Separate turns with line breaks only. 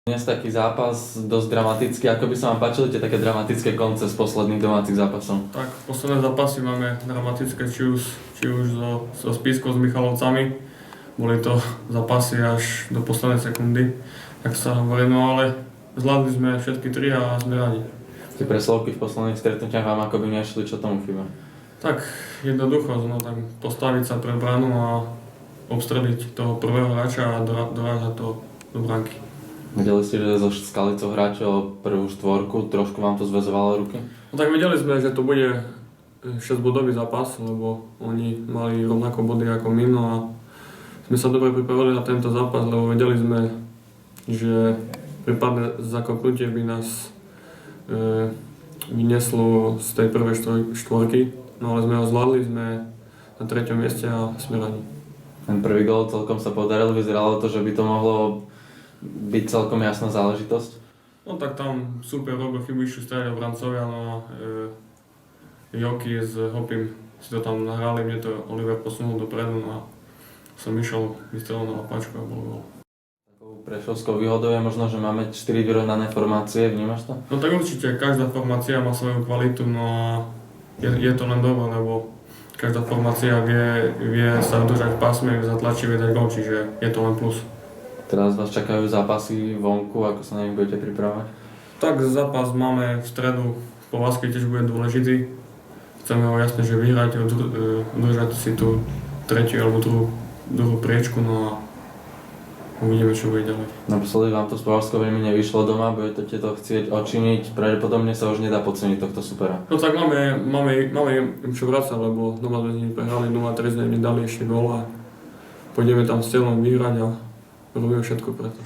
Dnes taký zápas dosť dramatický. Ako by sa vám páčili tie také dramatické konce z posledných domácich zápasov?
Tak, posledné zápasy máme dramatické, či už so Spískou, s Michalovcami. Boli to zápasy až do poslednej sekundy, tak sa hovorí, no ale zvládli sme všetky tri a sme radi.
Tie preslovky v posledných stretnutiach vám ako by nešli, čo tomu chýba?
Tak, jednoducho, no tak postaviť sa pred bránu a obstreliť toho prvého hráča a dorážať to do bránky.
Vedeli ste, že so Skalicou hráte o prvú štvorku, trošku vám to zväzovalo ruky?
No tak vedeli sme, že to bude 6-bodový zápas, lebo oni mali rovnako body ako my, no a sme sa dobre pripravili na tento zápas, lebo vedeli sme, že prípadne zakopnutie by nás vynieslo z tej prvej štvorky, no ale sme ho zvládli, sme na 3. mieste a sme radi.
Ten prvý gól celkom sa podaril, vyzeralo to, že by to mohlo byť celkom jasná záležitosť?
No tak tam super robil chybu, išli strieľať obrancovia, no a Joky s Hopim si to tam nahrali, mne to Oliver posunul dopredu, no a som išiel, vystrelil na lapačku a bol gól.
Takou prešovskou výhodou je možno, že máme 4 vyrovnané formácie, vnímaš to?
No tak určite, každá formácia má svoju kvalitu, no a je to len dobré, lebo každá formácia vie sa držať v pásme, vie zatlačiť, vie dať gól, čiže je to len plus.
Teraz vás čakajú zápasy vonku, ako sa na nich budete pripravať?
Tak zápas máme v stredu, po Láske tiež bude dôležitý. Chceme ho jasne, že vyhrať, udržať si tú tretiu alebo druhú priečku, no a uvidíme, čo bude ďalej.
Naposledy vám to s Považskou veľmi nevyšlo doma, budete to chcieť očiniť, pravdepodobne sa už nedá podceniť tohto supera.
No tak máme im čo vrácať, lebo doma sme s nimi prehrali 0-3, sme im nedali ešte gól a pôjdeme tam s cieľom vyhrať a robíme všetko preto.